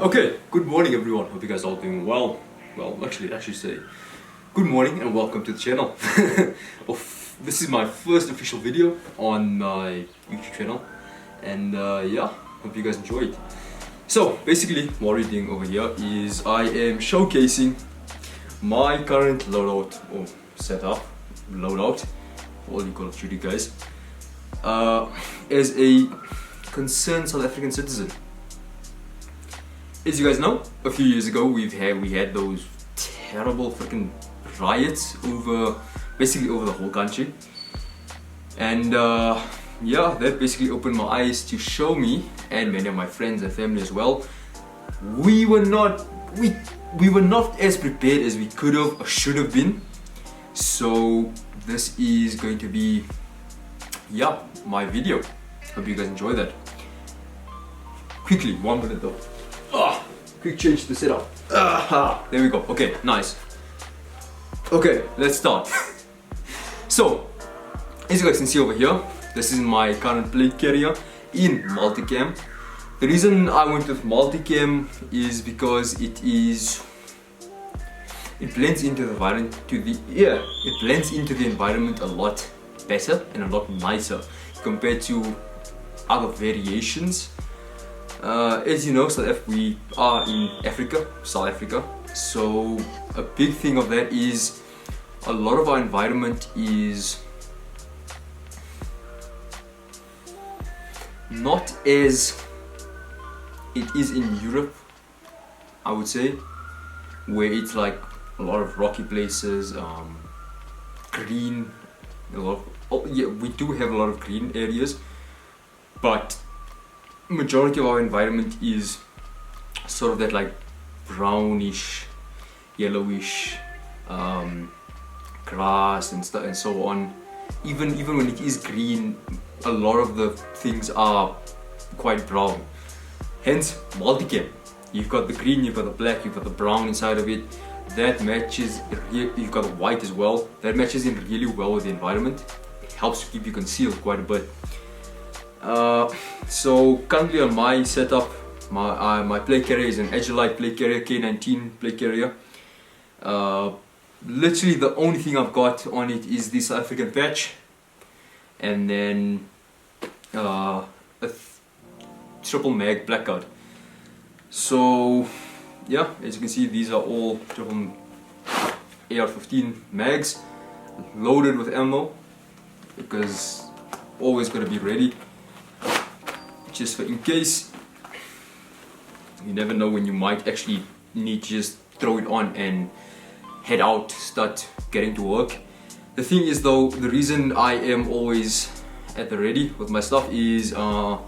Okay, good morning everyone. Hope you guys are all doing well. Well, actually say good morning and welcome to the channel. This is my first official video on my YouTube channel, and yeah, hope you guys enjoy it. So basically, what we're doing over here is I am showcasing my current loadout or setup, loadout, all you Call of Duty guys, as a concerned South African citizen. As you guys know, a few years ago we had those terrible freaking riots basically over the whole country, and yeah, that basically opened my eyes to show me and many of my friends and family as well. We were not as prepared as we could have or should have been. So this is going to be, yeah, my video. Hope you guys enjoy that. Quickly, 1 minute though. Quick change to setup. There we go. Okay, nice. Okay, let's start. So, as you guys can see over here, this is my current plate carrier in multicam. The reason I went with multicam is because it blends into the environment it blends into the environment a lot better and a lot nicer compared to other variations. As you know, we are in South Africa, so a big thing of that is a lot of our environment is not as it is in Europe, I would say, where it's like a lot of rocky places, green, we do have a lot of green areas, but majority of our environment is sort of that like brownish, yellowish grass and stuff and so on. Even when it is green, a lot of the things are quite brown. Hence multicam. You've got the green, you've got the black, you've got the brown inside of it. That matches. You've got the white as well. That matches in really well with the environment. It helps to keep you concealed quite a bit. So currently on my setup, my plate carrier is an Agilite plate carrier, K19 plate carrier. Literally the only thing I've got on it is this South African patch, and then a triple mag blackout. So yeah, as you can see, these are all triple AR-15 mags, loaded with ammo, because always gotta be ready. Just for in case, you never know when you might actually need to just throw it on and head out, start getting to work. The thing is though, the reason I am always at the ready with my stuff is I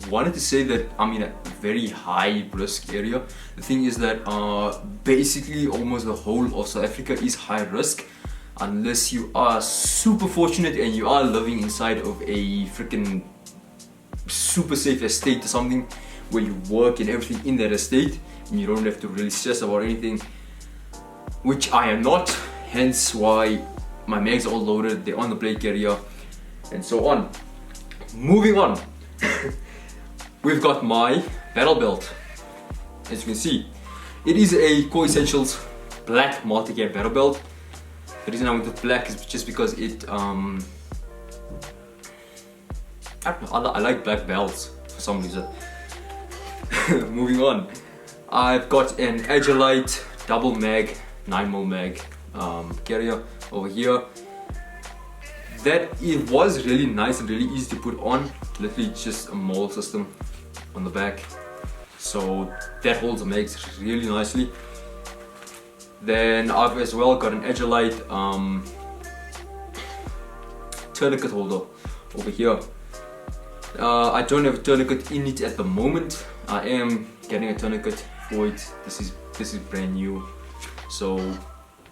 wanted to say that I'm in a very high risk area. The thing is that basically almost the whole of South Africa is high risk, unless you are super fortunate and you are living inside of a freaking super safe estate or something where you work and everything in that estate and you don't have to really stress about anything, which I am not. Hence why my mags are all loaded, they're on the plate carrier and so on. Moving on. We've got my battle belt. As you can see, it is a Core Essentials black multicam battle belt. The reason I went with black is just because it I don't know, I like black belts for some reason. Moving on, I've got an Agilite double mag 9mm mag carrier over here. That it was really nice and really easy to put on. Literally just a mole system on the back, so that holds the mags really nicely. Then I've as well got an Agilite tourniquet holder over here. I don't have a tourniquet in it at the moment. I am getting a tourniquet for it. This is brand new, so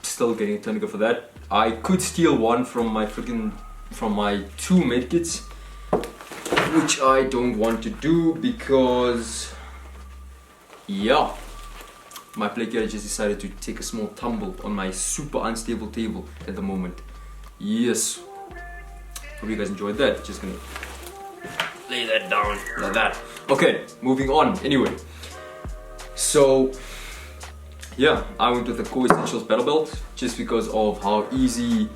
still getting a tourniquet for that. I could steal one from my two medkits, which I don't want to do because, yeah, my plate carrier just decided to take a small tumble on my super unstable table at the moment. Yes, hope you guys enjoyed that. Just gonna lay that down like that. Okay, moving on. Anyway, so yeah, I went with the Core Essentials Battle Belt just because of how easy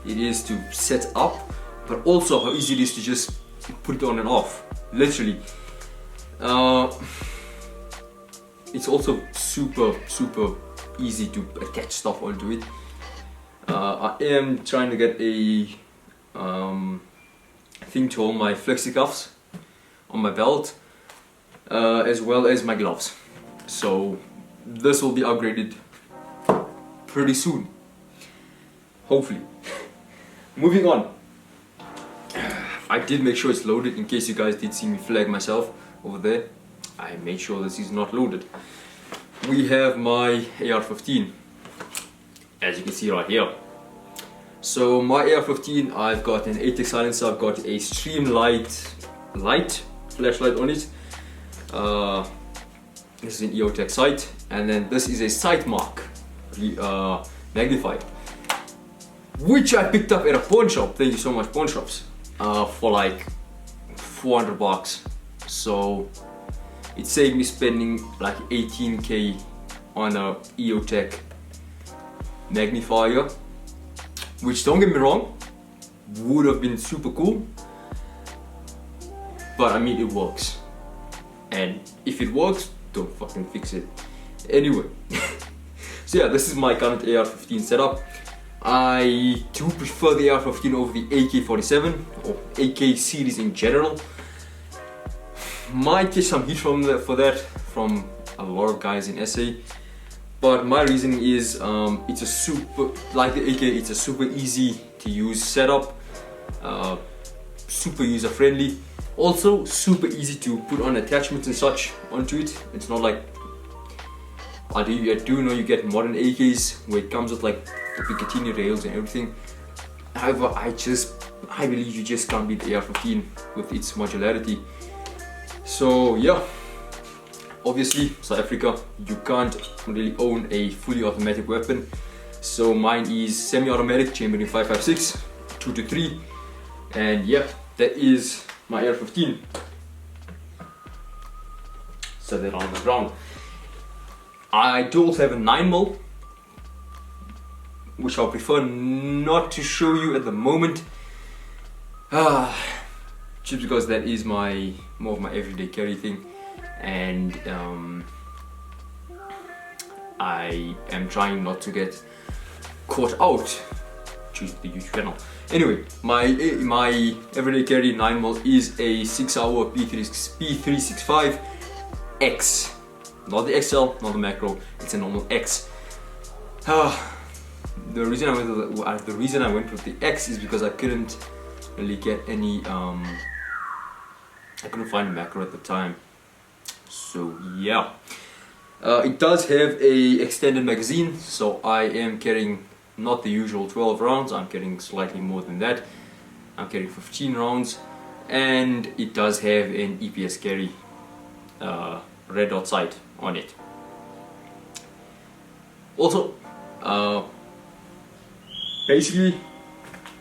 it is to set up, but also how easy it is to just put it on and off. Literally. It's also super easy to attach stuff onto it. I am trying to get a thing to hold my flexi cuffs on my belt, as well as my gloves. So this will be upgraded pretty soon, hopefully. Moving on. I did make sure it's loaded in case you guys did see me flag myself over there. I made sure this is not loaded. We have my AR-15, as you can see right here. So my AR-15, I've got an 8x silencer, I've got a Streamlight flashlight on it. This is an EOTech sight, and then this is a sight mark, magnified, which I picked up at a pawn shop. Thank you so much, pawn shops, for like 400 bucks. So it saved me spending like 18k on a EOTech magnifier, which, don't get me wrong, would have been super cool, but I mean, it works, and if it works, don't fucking fix it. Anyway, so yeah, this is my current AR-15 setup. I do prefer the AR-15 over the AK-47 or AK series in general. Might get some heat from from a lot of guys in SA, but my reasoning is it's a super, like the AK, it's a super easy to use setup, super user friendly, also super easy to put on attachments and such onto it. It's not like, I do know you get modern AKs where it comes with like the Picatinny rails and everything. However, I believe you just can't beat the AR-15 with its modularity. So yeah, obviously South Africa, you can't really own a fully automatic weapon. So mine is semi-automatic, chambered in 5.56, 2-3, and yeah, that is my AR-15. Set that on the ground. I do also have a 9mm, which I'll prefer not to show you at the moment. Just because that is more of my everyday carry thing, and I am trying not to get caught out due to the YouTube channel. Anyway, my everyday carry 9mm is a 6-hour P365X, not the XL, not the macro. It's a normal X. The reason I went with the X is because I couldn't really get any. I couldn't find a macro at the time, so yeah. It does have a extended magazine, so I am carrying not the usual 12 rounds. I'm carrying slightly more than that. I'm carrying 15 rounds, and it does have an EPS carry red dot sight on it. Also, basically,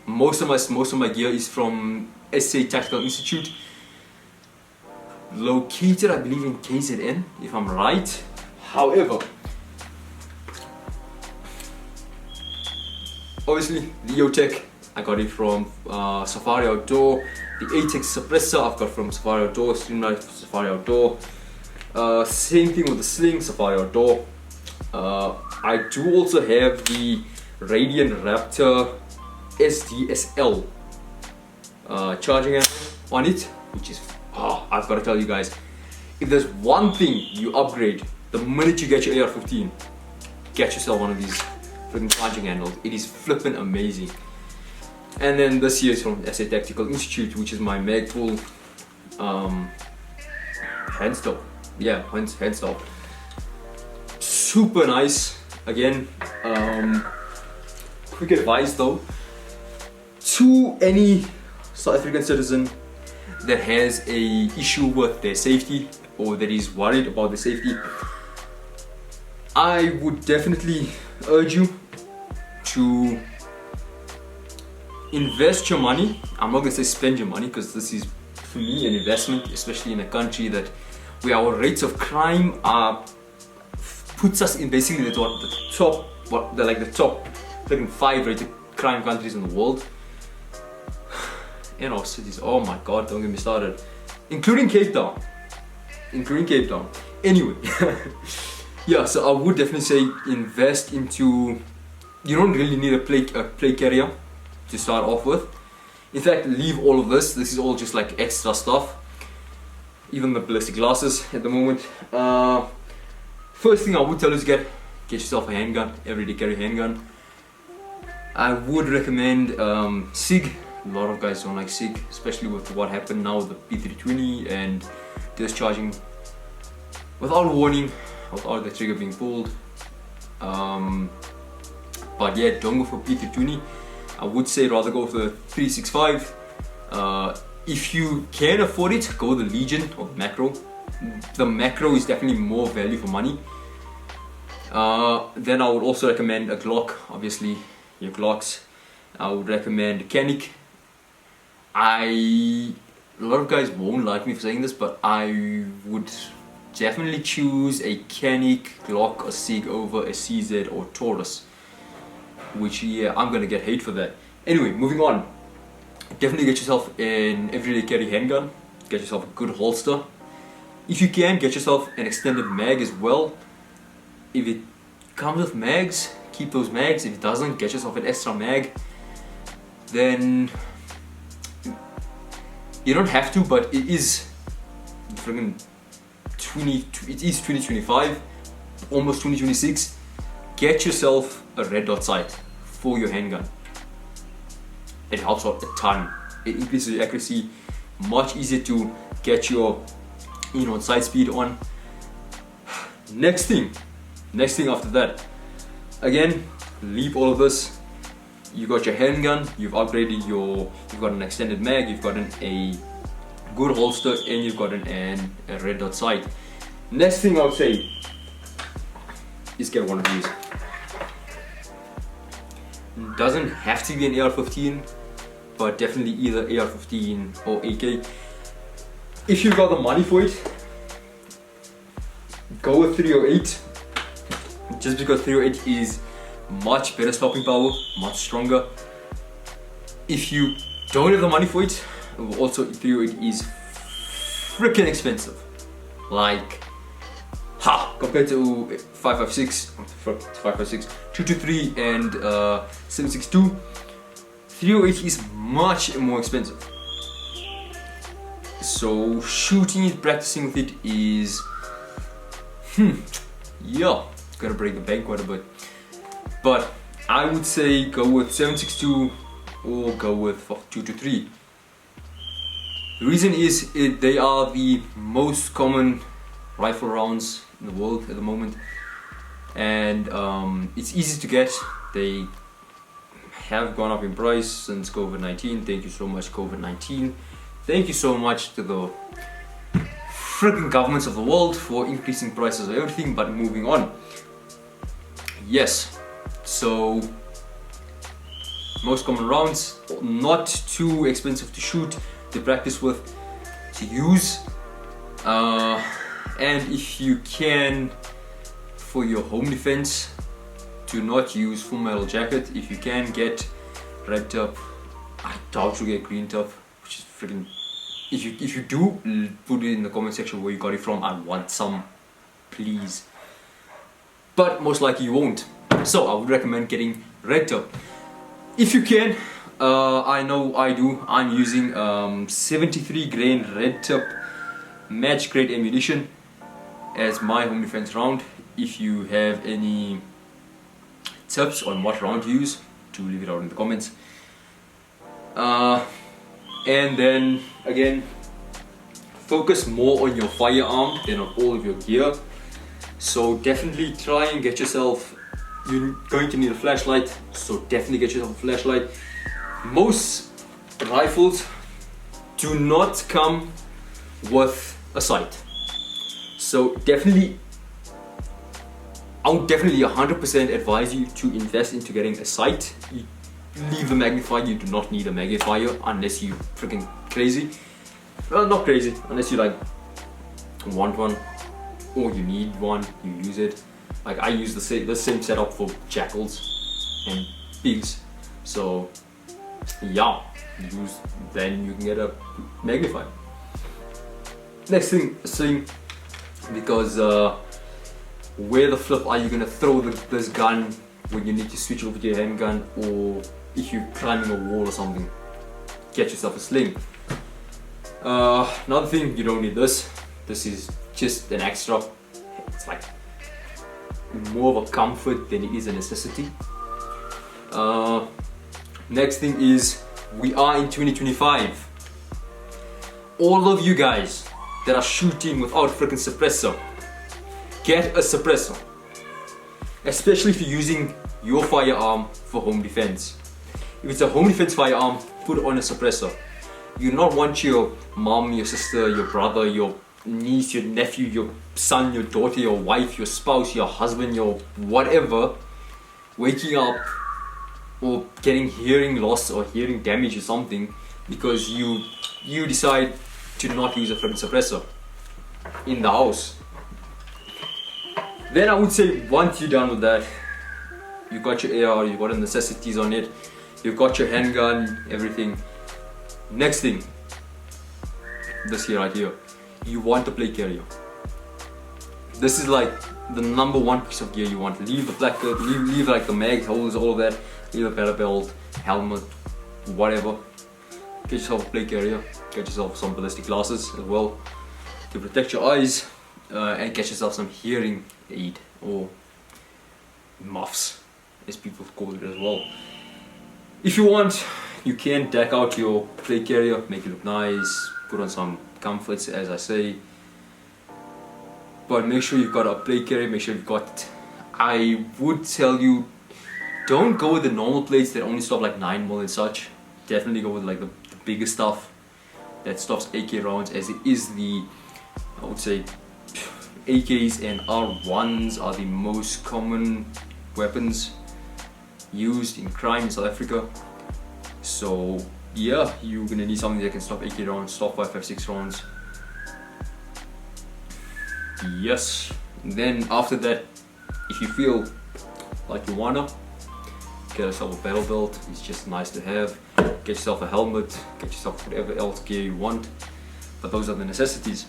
most of my gear is from SA Tactical Institute, located, I believe, in KZN, if I'm right. However, obviously, the EOTech, I got it from Safari Outdoor. The ATEX suppressor I've got from Safari Outdoor, Streamlight Safari Outdoor. Same thing with the sling, Safari Outdoor. I do also have the Radiant Raptor SDSL charging amp on it, which is, I've got to tell you guys, if there's one thing you upgrade the minute you get your AR-15, get yourself one of these freaking charging handles. It is flippin' amazing. And then this here is from SA Tactical Institute, which is my Magpul handstop. Yeah, handstop. Super nice. Again, quick advice though, to any South African citizen that has a issue with their safety or that is worried about their safety, I would definitely urge you to invest your money. I'm not gonna say spend your money, because this is for me, an investment, especially in a country that where our rates of crime are puts us in basically the top, the top 5 rated crime countries in the world. In our cities, oh my god, don't get me started. Including Cape Town. Anyway, yeah, so I would definitely say invest into. You don't really need a play carrier to start off with. In fact, leave all of this. This is all just like extra stuff. Even the ballistic glasses at the moment. First thing I would tell you is get yourself a handgun. Everyday carry handgun. I would recommend SIG. A lot of guys don't like SIG, especially with what happened now with the P320 and discharging without warning, without the trigger being pulled. But yeah, don't go for P320. I would say rather go for the 365. If you can afford it, go with the Legion or the Macro. The Macro is definitely more value for money. Then I would also recommend a Glock, obviously your Glocks. I would recommend Canic. A lot of guys won't like me for saying this, but I would definitely choose a Canic, Glock or SIG over a CZ or Taurus. Which, yeah, I'm gonna get hate for that. Anyway, moving on. Definitely get yourself an everyday carry handgun. Get yourself a good holster. If you can, get yourself an extended mag as well. If it comes with mags, keep those mags. If it doesn't, get yourself an extra mag. Then you don't have to, but it is friggin' 2025, almost 2026. Get yourself a red dot sight for your handgun. It helps out a ton. It increases your accuracy. Much easier to get your sight speed on. Next thing after that, again, leave all of this. You got your handgun, you've upgraded you've got an extended mag, you've got a good holster, and you've got a red dot sight. Next thing I would say is get one of these. Doesn't have to be an AR-15, but definitely either AR-15 or AK. If you've got the money for it, go with 308. Just because 308 is much better stopping power, much stronger. If you don't have the money for it, also 308 is freaking expensive. Like, compared to 556, 223 and 762, 308 is much more expensive. So shooting it, practicing with it is, yeah, it's gonna break the bank quite a bit. But I would say go with 762 or go with 223. The reason is they are the most common rifle rounds in the world at the moment, and it's easy to get. They have gone up in price since COVID-19. Thank you so much, COVID-19. Thank you so much to the freaking governments of the world for increasing prices of everything. But moving on, yes, so most common rounds, not too expensive to shoot, to practice with, to use, and if you can, for your home defense, to not use full metal jacket. If you can, get red top. I doubt you get green top, which is freaking. If you do, put it in the comment section where you got it from. I want some, please. But most likely you won't. So I would recommend getting red top. If you can, I know I do. I'm using 73 grain red top match grade ammunition as my home defense round. If you have any tips on what round to use, to leave it out in the comments. And then again, focus more on your firearm than on all of your gear. So definitely try and get yourself, you're going to need a flashlight, so definitely get yourself a flashlight. Most rifles do not come with a sight, so definitely, I would definitely 100% advise you to invest into getting a sight. Leave the magnifier. You do not need a magnifier unless you're freaking crazy. Well, not crazy, unless you like want one or you need one, you use it. Like I use the same setup for jackals and pigs. So yeah, then you can get a magnifier. Next thing, because where the flip are you gonna throw this gun when you need to switch over to your handgun, or if you're climbing a wall or something? Get yourself a sling. Another thing, you don't need this. This is just an extra. It's like more of a comfort than it is a necessity. Next thing is, we are in 2025. All of you guys that are shooting without freaking suppressor, get a suppressor. Especially if you're using your firearm for home defense. If it's a home defense firearm, put on a suppressor. You do not want your mom, your sister, your brother, your niece, your nephew, your son, your daughter, your wife, your spouse, your husband, your whatever, waking up or getting hearing loss or hearing damage or something because you decide to not use a freaking suppressor in the house. Then I would say, once you're done with that, you got your AR, you got the necessities on it, you've got your handgun, everything. Next thing, this here right here, you want a plate carrier. This is like the number one piece of gear you want. Leave the placard, leave like the mag holes, all of that. Leave a pedal belt, helmet, whatever. Get yourself a plate carrier. Get yourself some ballistic glasses as well to protect your eyes, and get yourself some hearing aid or muffs, as people call it as well. If you want, you can deck out your plate carrier, make it look nice, put on some comforts as I say, but make sure you've got a plate carrier, make sure you've got, I would tell you, don't go with the normal plates that only stop like 9mm and such. Definitely go with like the bigger stuff that stops AK rounds, as it is the, I would say, AKs and R1s are the most common weapons used in crime in South Africa. So yeah, you're gonna need something that can stop AK rounds, stop 5.56 rounds. Yes. And then after that, if you feel like you wanna, get yourself a battle belt. It's just nice to have. Get yourself a helmet, get yourself whatever else gear you want, but those are the necessities.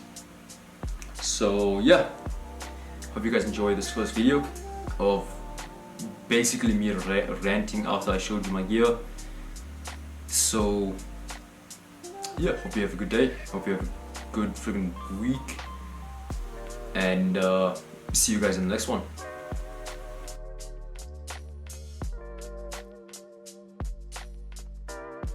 So yeah, hope you guys enjoy this first video of basically me ranting after I showed you my gear. So yeah, hope you have a good day, hope you have a good freaking week, and see you guys in the next one.